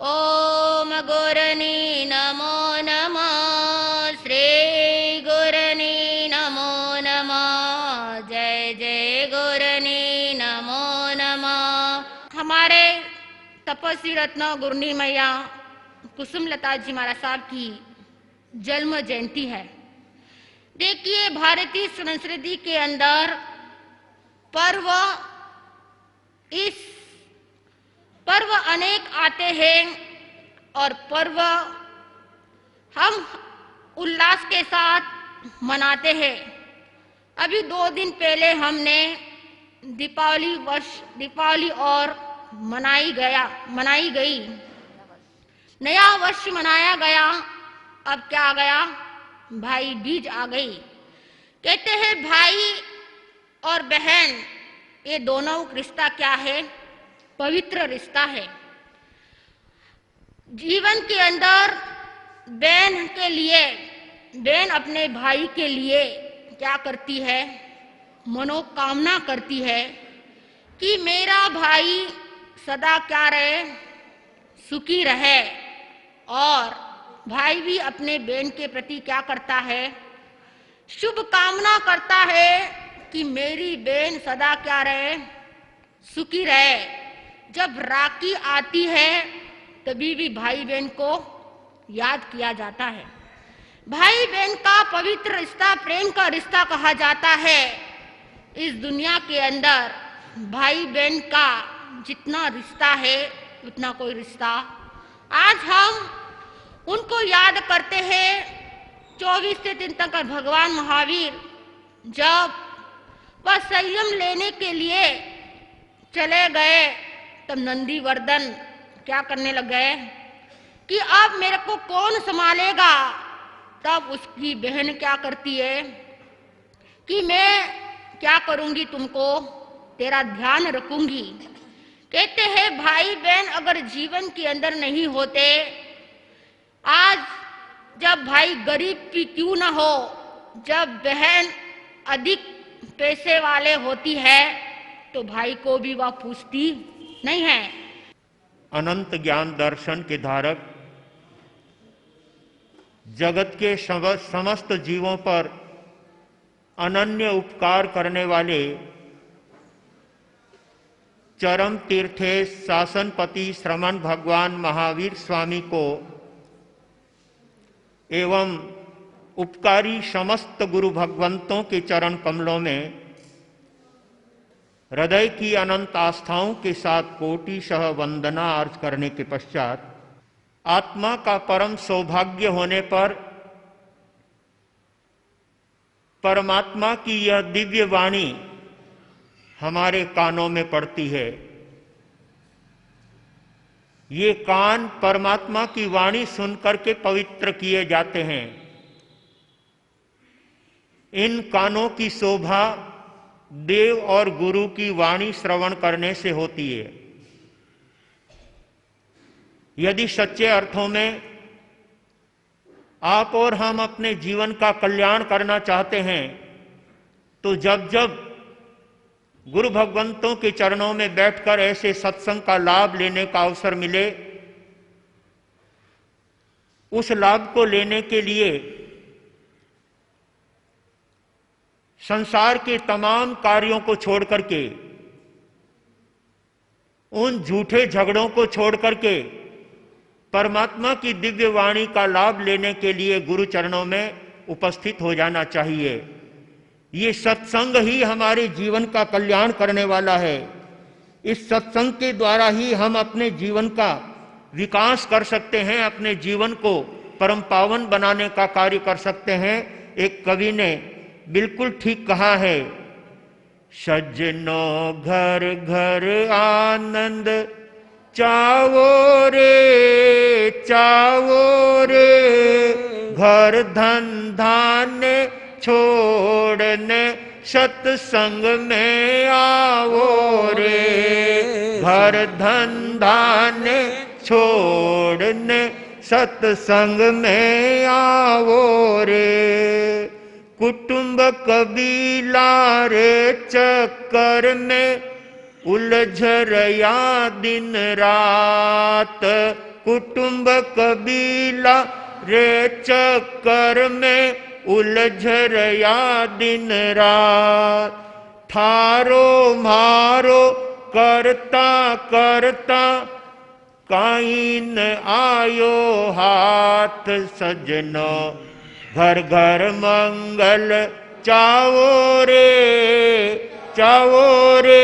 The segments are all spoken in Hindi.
ओम गुरनी नमो नमः। श्री गुरनी नमो नमः। जय जय गुरनी नमो नमः। हमारे तपस्वी रत्न गुरनी मैया कुसुमलता जी महाराज साहब की जन्म जयंती है। देखिए, भारतीय संस्कृति के अंदर पर्व अनेक आते हैं और पर्व हम उल्लास के साथ मनाते हैं। अभी 2 दिन पहले हमने दीपावली और मनाई गई, नया वर्ष मनाया गया। अब क्या आ गया? भाई बीज आ गई। कहते हैं भाई और बहन ये दोनों रिश्ता क्या है? पवित्र रिश्ता है। जीवन के अंदर बहन अपने भाई के लिए क्या करती है? मनोकामना करती है कि मेरा भाई सदा क्या रहे? सुखी रहे। और भाई भी अपने बहन के प्रति क्या करता है? शुभ कामना करता है कि मेरी बहन सदा क्या रहे? सुखी रहे। जब राखी आती है तभी भी भाई बहन को याद किया जाता है। भाई बहन का पवित्र रिश्ता प्रेम का रिश्ता कहा जाता है। इस दुनिया के अंदर भाई बहन का जितना रिश्ता है उतना कोई रिश्ता आज हम उनको याद करते हैं। 24 तीर्थंकर भगवान महावीर जब वह संयम लेने के लिए चले गए तब नंदीवर्धन क्या करने लग गए कि अब मेरे को कौन संभालेगा? तब उसकी बहन क्या करती है कि मैं क्या करूंगी, तुमको तेरा ध्यान रखूंगी। कहते हैं भाई बहन अगर जीवन के अंदर नहीं होते, आज जब भाई गरीब भी क्यों ना हो, जब बहन अधिक पैसे वाले होती है तो भाई को भी वह पूछती नहीं है। अनंत ज्ञान दर्शन के धारक, जगत के समस्त जीवों पर अनन्य उपकार करने वाले चरम तीर्थेश शासनपति श्रमण भगवान महावीर स्वामी को एवं उपकारी समस्त गुरु भगवंतों के चरण कमलों में हृदय की अनंत आस्थाओं के साथ कोटिशः वंदना अर्ज करने के पश्चात आत्मा का परम सौभाग्य होने पर परमात्मा की यह दिव्य वाणी हमारे कानों में पड़ती है। ये कान परमात्मा की वाणी सुनकर के पवित्र किए जाते हैं। इन कानों की शोभा देव और गुरु की वाणी श्रवण करने से होती है। यदि सच्चे अर्थों में आप और हम अपने जीवन का कल्याण करना चाहते हैं तो जब जब गुरु भगवंतों के चरणों में बैठकर ऐसे सत्संग का लाभ लेने का अवसर मिले, उस लाभ को लेने के लिए संसार के तमाम कार्यों को छोड़ करके, उन झूठे झगड़ों को छोड़ करके परमात्मा की दिव्य वाणी का लाभ लेने के लिए गुरु चरणों में उपस्थित हो जाना चाहिए। ये सत्संग ही हमारे जीवन का कल्याण करने वाला है। इस सत्संग के द्वारा ही हम अपने जीवन का विकास कर सकते हैं, अपने जीवन को परम पावन बनाने का कार्य कर सकते हैं। एक कवि ने बिल्कुल ठीक कहा है, सज्जनों घर घर आनंद चावो रे, घर धन धान्य छोड़ने सत्संग में आवो रे, घर धन धान्य छोड़ने सत्संग में आवो रे। कुटुंब कबीला रे चक्कर में उलझ रया दिन रात, कुटुंब कबीला रे चक्कर में उलझ रया दिन रात। थारो मारो करता करता काइन आयो हाथ सजनो, घर घर मंगल चावो रे चावो रे।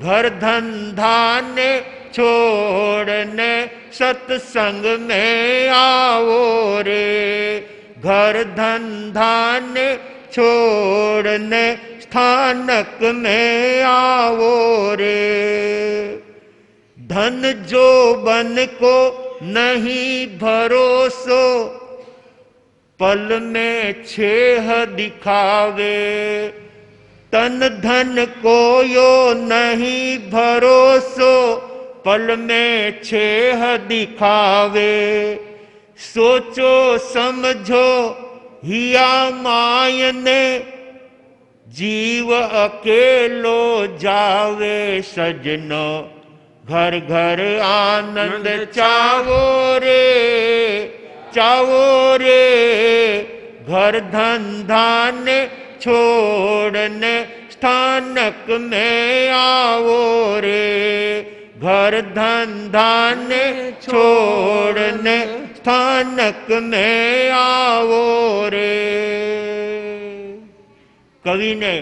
घर धंधा ने छोड़ने सत्संग में आओ रे। घर धंधा ने छोड़ने स्थानक में आओ रे। धन जो बन को नहीं भरोसो, पल में छेह दिखावे। तन धन को यो नहीं भरोसो, पल में छेह दिखावे। सोचो समझो हिया मायने, जीव अकेलो जावे सजनो। घर घर आनंद चावो रे चावो रे। घर धंधा ने छोड़ने स्थानक में आओ रे। घर धंधा ने छोड़ने स्थानक में आओ रे। कवि ने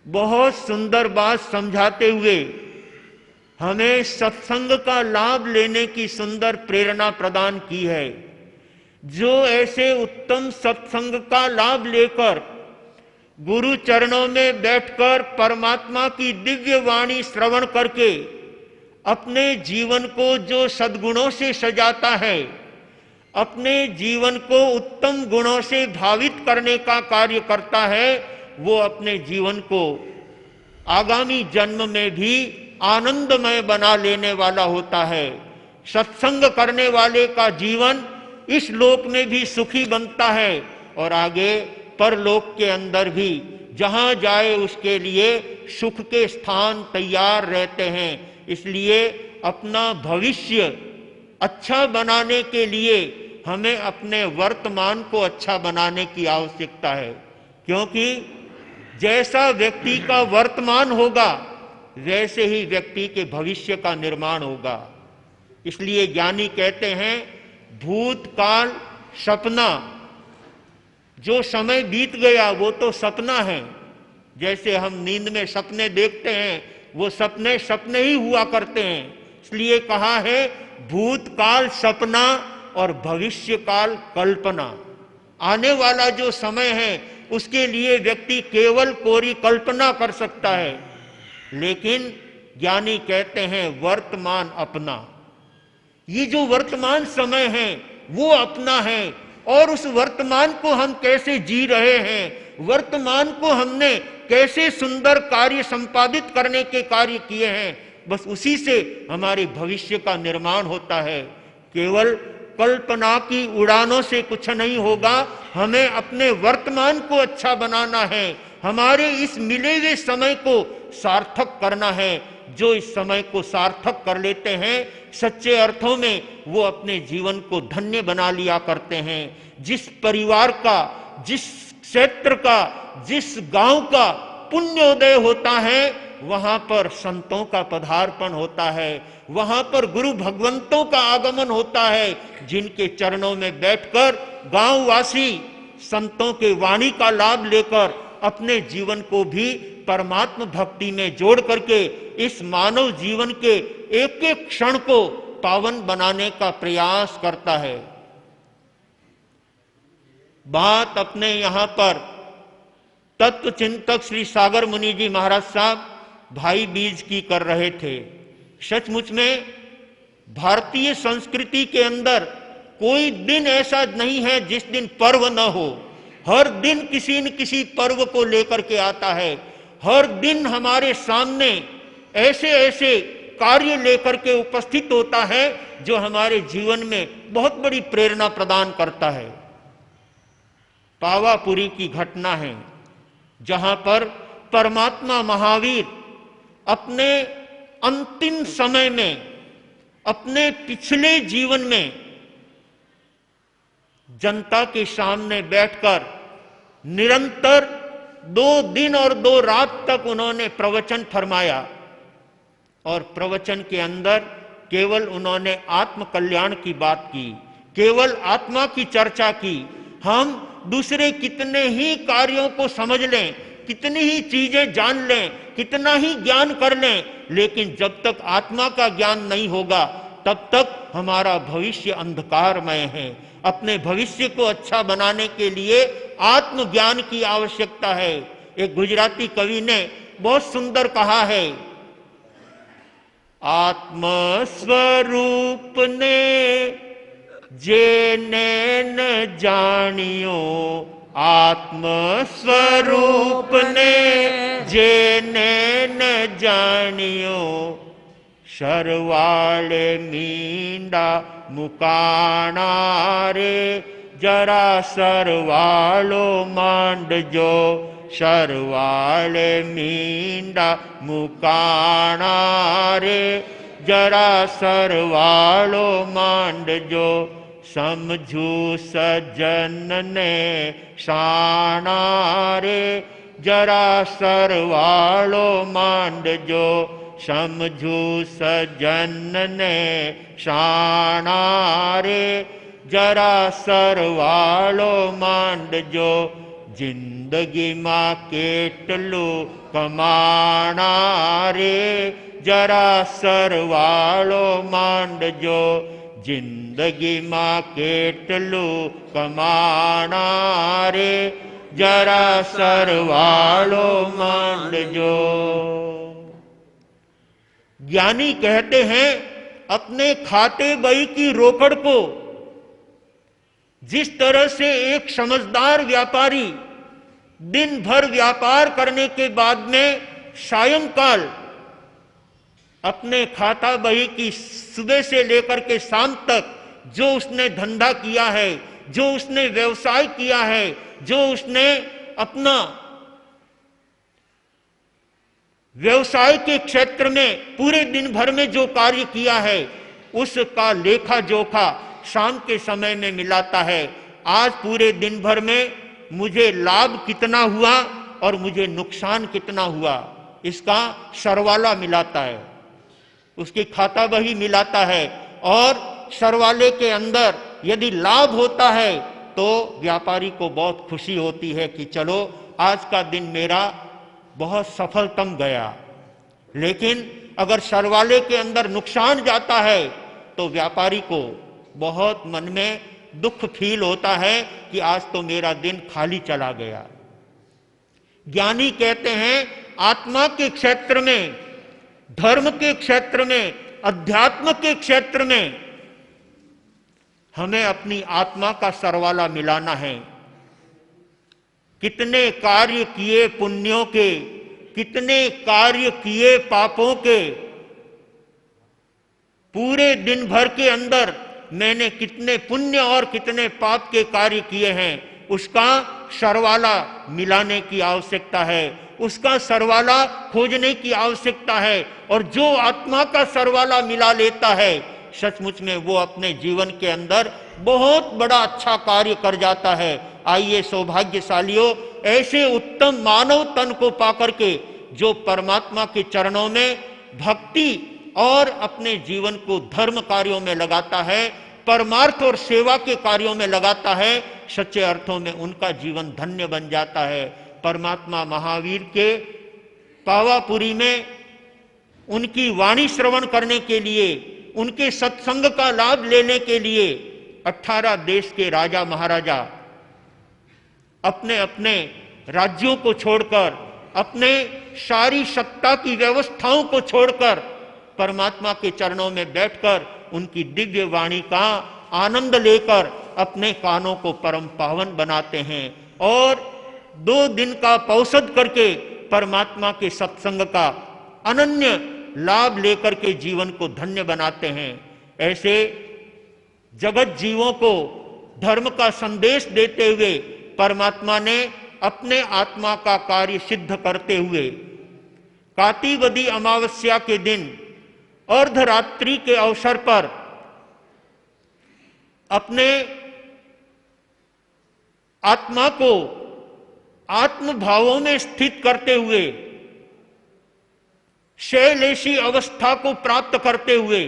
बहुत सुंदर बात समझाते हुए हमें सत्संग का लाभ लेने की सुंदर प्रेरणा प्रदान की है। जो ऐसे उत्तम सत्संग का लाभ लेकर गुरु चरणों में बैठकर परमात्मा की दिव्य वाणी श्रवण करके अपने जीवन को जो सद्गुणों से सजाता है, अपने जीवन को उत्तम गुणों से भावित करने का कार्य करता है, वो अपने जीवन को आगामी जन्म में भी आनंदमय बना लेने वाला होता है। सत्संग करने वाले का जीवन इस लोक में भी सुखी बनता है और आगे परलोक के अंदर भी जहां जाए उसके लिए सुख के स्थान तैयार रहते हैं। इसलिए अपना भविष्य अच्छा बनाने के लिए हमें अपने वर्तमान को अच्छा बनाने की आवश्यकता है, क्योंकि जैसा व्यक्ति का वर्तमान होगा वैसे ही व्यक्ति के भविष्य का निर्माण होगा। इसलिए ज्ञानी कहते हैं भूतकाल सपना, जो समय बीत गया वो तो सपना है। जैसे हम नींद में सपने देखते हैं वो सपने सपने ही हुआ करते हैं। इसलिए कहा है भूतकाल सपना और भविष्य काल कल्पना। आने वाला जो समय है उसके लिए व्यक्ति केवल कोरी कल्पना कर सकता है, लेकिन ज्ञानी कहते हैं वर्तमान अपना। ये जो वर्तमान समय है वो अपना है और उस वर्तमान को हम कैसे जी रहे हैं, वर्तमान को हमने कैसे सुंदर कार्य संपादित करने के कार्य किए हैं, बस उसी से हमारे भविष्य का निर्माण होता है। केवल कल्पना की उड़ानों से कुछ नहीं होगा, हमें अपने वर्तमान को अच्छा बनाना है, हमारे इस मिले हुए समय को सार्थक करना है। जो इस समय को सार्थक कर लेते हैं सच्चे अर्थों में वो अपने जीवन को धन्य बना लिया करते हैं। जिस परिवार का, जिस क्षेत्र का, जिस गांव का पुण्योदय होता है वहां पर संतों का पदार्पण होता है, वहां पर गुरु भगवंतों का आगमन होता है, जिनके चरणों में बैठकर गांववासी संतों के वाणी का लाभ लेकर अपने जीवन को भी परमात्म भक्ति में जोड़ करके इस मानव जीवन के एक एक क्षण को पावन बनाने का प्रयास करता है। बात अपने यहां पर तत्व चिंतक श्री सागर मुनि जी महाराज साहब भाई बीज की कर रहे थे। सचमुच में भारतीय संस्कृति के अंदर कोई दिन ऐसा नहीं है जिस दिन पर्व न हो। हर दिन किसी न किसी पर्व को लेकर के आता है। हर दिन हमारे सामने ऐसे ऐसे कार्य लेकर के उपस्थित होता है जो हमारे जीवन में बहुत बड़ी प्रेरणा प्रदान करता है। पावापुरी की घटना है जहां पर परमात्मा महावीर अपने अंतिम समय में अपने पिछले जीवन में जनता के सामने बैठकर निरंतर 2 दिन और 2 रात तक उन्होंने प्रवचन फरमाया और प्रवचन के अंदर केवल उन्होंने आत्म कल्याण की बात की, केवल आत्मा की चर्चा की। हम दूसरे कितने ही कार्यों को समझ लें, कितनी ही चीजें जान लें, कितना ही ज्ञान कर लें, लेकिन जब तक आत्मा का ज्ञान नहीं होगा तब तक हमारा भविष्य अंधकारमय है। अपने भविष्य को अच्छा बनाने के लिए आत्मज्ञान की आवश्यकता है। एक गुजराती कवि ने बहुत सुंदर कहा है, आत्म स्वरूप ने जेने न जानियो, आत्म स्वरूप ने जेने न जानियो, शरवाले मींडा मुकाना रे, जरा सरवालो मांड जो, शरवाले मींडा मुकाना रे, जरा सरवालो मांड जो, समझू सज्जन ने शाना रे, जरा सरवालो मांड जो, समझू सज्जन ने शाना रे, जरा सरवालो मांड जो, जिंदगी मां केटलू कमाना रे, जरा सरवालो मांड जो, जिंदगी मां केटलू कमाना रे, जरा सरवालो मांड जो। ज्ञानी कहते हैं अपने खाते बही की रोकड़ को जिस तरह से एक समझदार व्यापारी दिन भर व्यापार करने के बाद में सायंकाल अपने खाता बही की सुबह से लेकर के शाम तक जो उसने धंधा किया है, जो उसने व्यवसाय किया है, जो उसने अपना व्यवसाय के क्षेत्र में पूरे दिन भर में जो कार्य किया है उसका लेखा जोखा शाम के समय में मिलाता है। आज पूरे दिन भर में मुझे लाभ कितना हुआ और मुझे नुकसान कितना हुआ, इसका सरवाला मिलाता है, उसकी खाता बही मिलाता है। और सरवाले के अंदर यदि लाभ होता है तो व्यापारी को बहुत खुशी होती है कि चलो आज का दिन मेरा बहुत सफलतम गया। लेकिन अगर सरवाले के अंदर नुकसान जाता है तो व्यापारी को बहुत मन में दुख फील होता है कि आज तो मेरा दिन खाली चला गया। ज्ञानी कहते हैं आत्मा के क्षेत्र में, धर्म के क्षेत्र में, अध्यात्म के क्षेत्र में हमें अपनी आत्मा का सरवाला मिलाना है। कितने कार्य किए पुण्यों के, कितने कार्य किए पापों के, पूरे दिन भर के अंदर मैंने कितने पुण्य और कितने पाप के कार्य किए हैं, उसका सरवाला मिलाने की आवश्यकता है, उसका सरवाला खोजने की आवश्यकता है। और जो आत्मा का सरवाला मिला लेता है सचमुच में वो अपने जीवन के अंदर बहुत बड़ा अच्छा कार्य कर जाता है। आइए सौभाग्यशालियों, ऐसे उत्तम मानव तन को पाकर के जो परमात्मा के चरणों में भक्ति और अपने जीवन को धर्म कार्यों में लगाता है, परमार्थ और सेवा के कार्यों में लगाता है, सच्चे अर्थों में उनका जीवन धन्य बन जाता है। परमात्मा महावीर के पावापुरी में उनकी वाणी श्रवण करने के लिए, उनके सत्संग का लाभ लेने के लिए 18 देश के राजा महाराजा अपने अपने राज्यों को छोड़कर, अपने सारी सत्ता की व्यवस्थाओं को छोड़कर परमात्मा के चरणों में बैठकर उनकी दिव्य वाणी का आनंद लेकर अपने कानों को परम पावन बनाते हैं और 2 दिन का पौषध करके परमात्मा के सत्संग का अनन्य लाभ लेकर के जीवन को धन्य बनाते हैं। ऐसे जगत जीवों को धर्म का संदेश देते हुए परमात्मा ने अपने आत्मा का कार्य सिद्ध करते हुए कातिबदी अमावस्या के दिन अर्धरात्रि के अवसर पर अपने आत्मा को आत्म भावों में स्थित करते हुए, शैलेशी अवस्था को प्राप्त करते हुए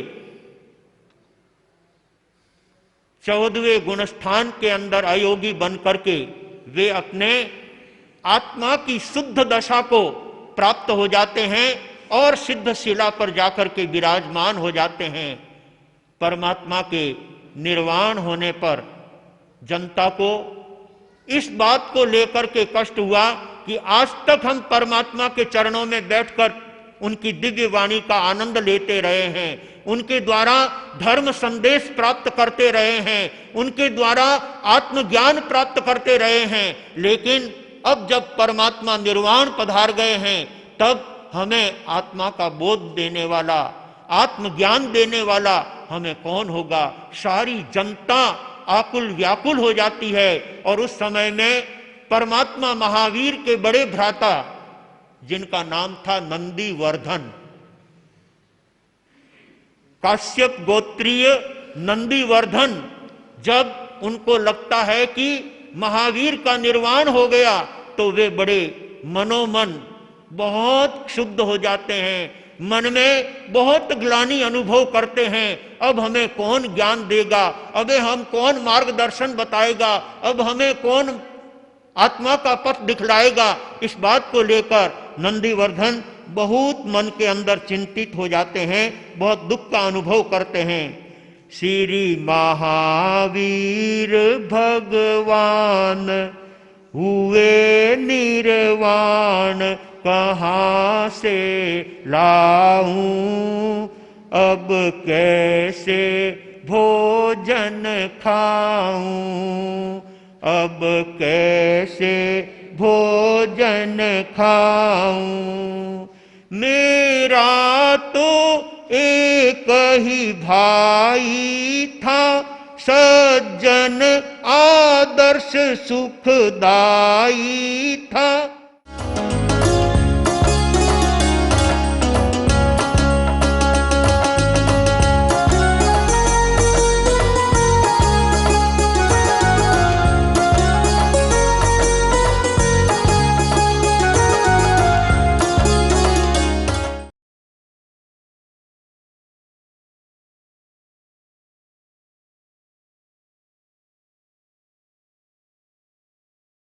14वें गुणस्थान के अंदर अयोगी बन करके वे अपने आत्मा की शुद्ध दशा को प्राप्त हो जाते हैं और सिद्ध शिला पर जाकर के विराजमान हो जाते हैं। परमात्मा के निर्वाण होने पर जनता को इस बात को लेकर के कष्ट हुआ कि आज तक हम परमात्मा के चरणों में बैठकर उनकी दिव्य वाणी का आनंद लेते रहे हैं, उनके द्वारा धर्म संदेश प्राप्त करते रहे हैं, उनके द्वारा आत्मज्ञान प्राप्त करते रहे हैं, लेकिन अब जब परमात्मा निर्वाण पधार गए हैं तब हमें आत्मा का बोध देने वाला, आत्मज्ञान देने वाला हमें कौन होगा। सारी जनता आकुल व्याकुल हो जाती है और उस समय में परमात्मा महावीर के बड़े भ्राता, जिनका नाम था नंदीवर्धन, काश्यप गोत्रीय नंदीवर्धन, जब उनको लगता है कि महावीर का निर्वाण हो गया तो वे बड़े मनोमन बहुत क्षुब्ध हो जाते हैं, मन में बहुत ग्लानि अनुभव करते हैं। अब हमें कौन ज्ञान देगा, अब हम कौन मार्गदर्शन बताएगा, अब हमें कौन आत्मा का पथ दिखलाएगा। इस बात को लेकर नंदीवर्धन बहुत मन के अंदर चिंतित हो जाते हैं, बहुत दुख का अनुभव करते हैं। श्री महावीर भगवान हुए निर्वाण, कहाँ से लाऊं अब कैसे भोजन खाऊं, अब कैसे भोजन खाऊं। मेरा तो एक ही भाई था, सज्जन आदर्श सुखदाई था,